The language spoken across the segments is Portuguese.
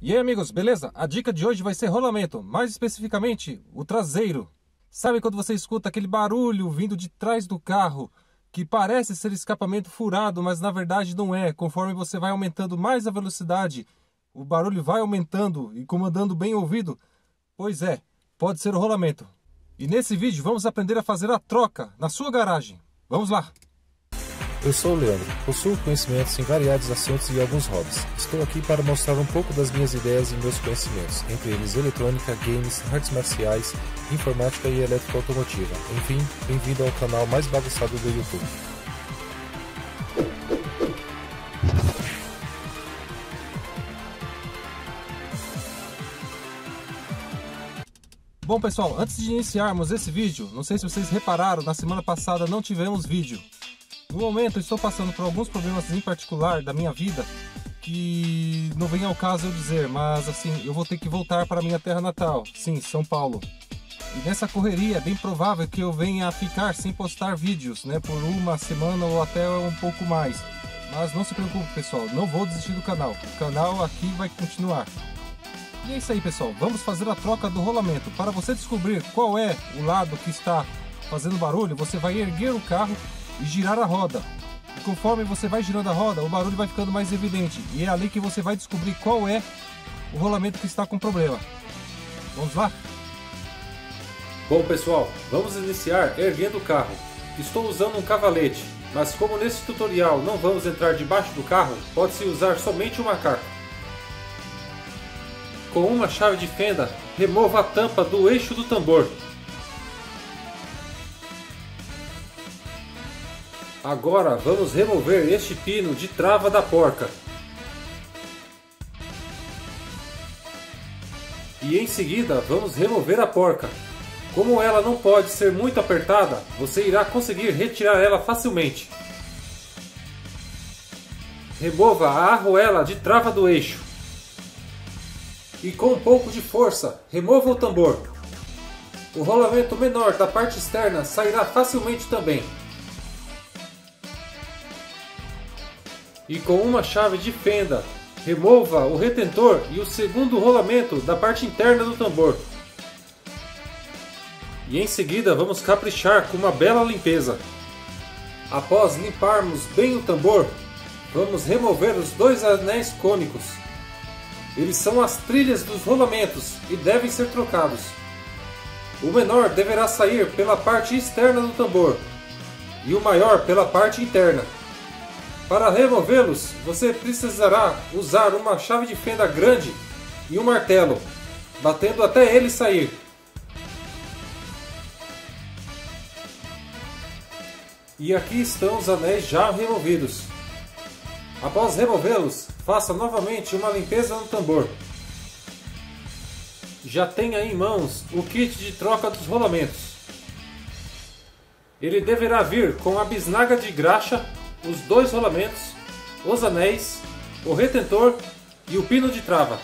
E aí amigos, beleza? A dica de hoje vai ser rolamento, mais especificamente o traseiro. Sabe quando você escuta aquele barulho vindo de trás do carro, que parece ser escapamento furado, mas na verdade não é. Conforme você vai aumentando mais a velocidade, o barulho vai aumentando e comandando bem o ouvido? Pois é, pode ser o rolamento. E nesse vídeo vamos aprender a fazer a troca na sua garagem. Vamos lá! Eu sou o Leandro, possuo conhecimentos em variados assuntos e alguns hobbies. Estou aqui para mostrar um pouco das minhas ideias e meus conhecimentos, entre eles eletrônica, games, artes marciais, informática e elétrica automotiva. Enfim, bem-vindo ao canal mais bagunçado do YouTube. Bom pessoal, antes de iniciarmos esse vídeo, não sei se vocês repararam, na semana passada não tivemos vídeo. No momento eu estou passando por alguns problemas em particular da minha vida, que não vem ao caso eu dizer, mas assim, eu vou ter que voltar para a minha terra natal, sim, São Paulo. E nessa correria é bem provável que eu venha a ficar sem postar vídeos, né, por uma semana ou até um pouco mais. Mas não se preocupe pessoal, não vou desistir do canal, o canal aqui vai continuar. E é isso aí pessoal, vamos fazer a troca do rolamento. Para você descobrir qual é o lado que está fazendo barulho, você vai erguer o carro e girar a roda. E conforme você vai girando a roda, o barulho vai ficando mais evidente. E é ali que você vai descobrir qual é o rolamento que está com problema. Vamos lá? Bom pessoal, vamos iniciar erguendo o carro. Estou usando um cavalete, mas como nesse tutorial não vamos entrar debaixo do carro, pode-se usar somente uma carta. Com uma chave de fenda, remova a tampa do eixo do tambor. Agora vamos remover este pino de trava da porca. E em seguida vamos remover a porca. Como ela não pode ser muito apertada, você irá conseguir retirar ela facilmente. Remova a arruela de trava do eixo. E com um pouco de força, remova o tambor. O rolamento menor da parte externa sairá facilmente também. E com uma chave de fenda, remova o retentor e o segundo rolamento da parte interna do tambor. E em seguida vamos caprichar com uma bela limpeza. Após limparmos bem o tambor, vamos remover os dois anéis cônicos. Eles são as trilhas dos rolamentos e devem ser trocados. O menor deverá sair pela parte externa do tambor e o maior pela parte interna. Para removê-los, você precisará usar uma chave de fenda grande e um martelo, batendo até ele sair. E aqui estão os anéis já removidos. Após removê-los, faça novamente uma limpeza no tambor. Já tem aí em mãos o kit de troca dos rolamentos. Ele deverá vir com a bisnaga de graxa, os dois rolamentos, os anéis, o retentor e o pino de trava.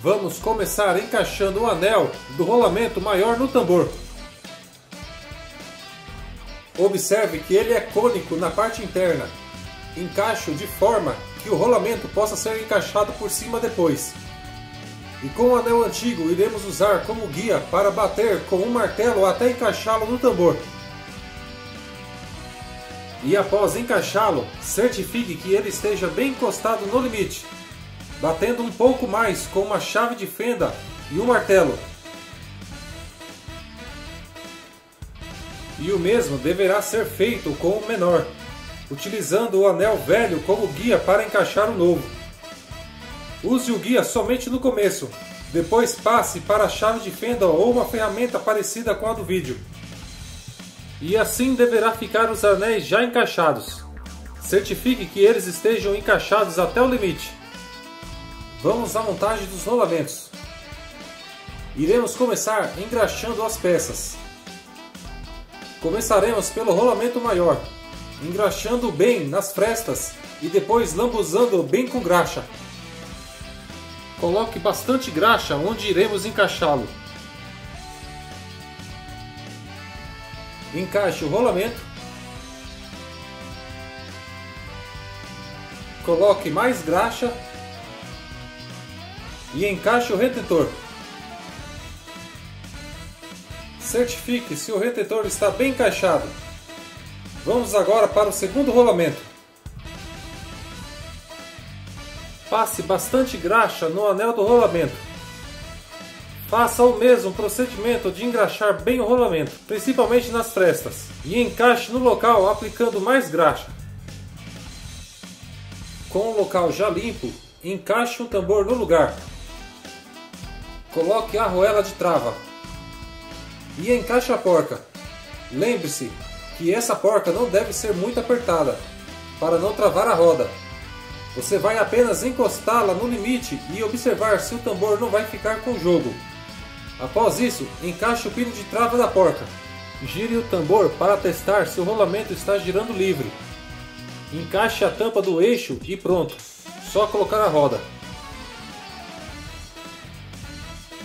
Vamos começar encaixando o anel do rolamento maior no tambor. Observe que ele é cônico na parte interna. Encaixe-o de forma que o rolamento possa ser encaixado por cima depois. E com o anel antigo iremos usar como guia para bater com um martelo até encaixá-lo no tambor. E após encaixá-lo, certifique que ele esteja bem encostado no limite, batendo um pouco mais com uma chave de fenda e um martelo. E o mesmo deverá ser feito com o menor, utilizando o anel velho como guia para encaixar o novo. Use o guia somente no começo, depois passe para a chave de fenda ou uma ferramenta parecida com a do vídeo. E assim deverá ficar os anéis já encaixados. Certifique que eles estejam encaixados até o limite. Vamos à montagem dos rolamentos. Iremos começar engraxando as peças. Começaremos pelo rolamento maior, engraxando bem nas frestas e depois lambuzando bem com graxa. Coloque bastante graxa onde iremos encaixá-lo. Encaixe o rolamento. coloque mais graxa e encaixe o retentor. Certifique se o retentor está bem encaixado. Vamos agora para o segundo rolamento. Passe bastante graxa no anel do rolamento. Faça o mesmo procedimento de engraxar bem o rolamento, principalmente nas frestas, e encaixe no local aplicando mais graxa. Com o local já limpo, encaixe um tambor no lugar. Coloque a arruela de trava e encaixe a porca. Lembre-se que essa porca não deve ser muito apertada, para não travar a roda. Você vai apenas encostá-la no limite e observar se o tambor não vai ficar com jogo. Após isso, encaixe o pino de trava da porca. Gire o tambor para testar se o rolamento está girando livre. Encaixe a tampa do eixo e pronto. Só colocar a roda.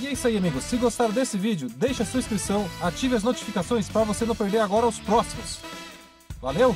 E é isso aí, amigos. Se gostaram desse vídeo, deixe a sua inscrição, ative as notificações para você não perder agora os próximos. Valeu!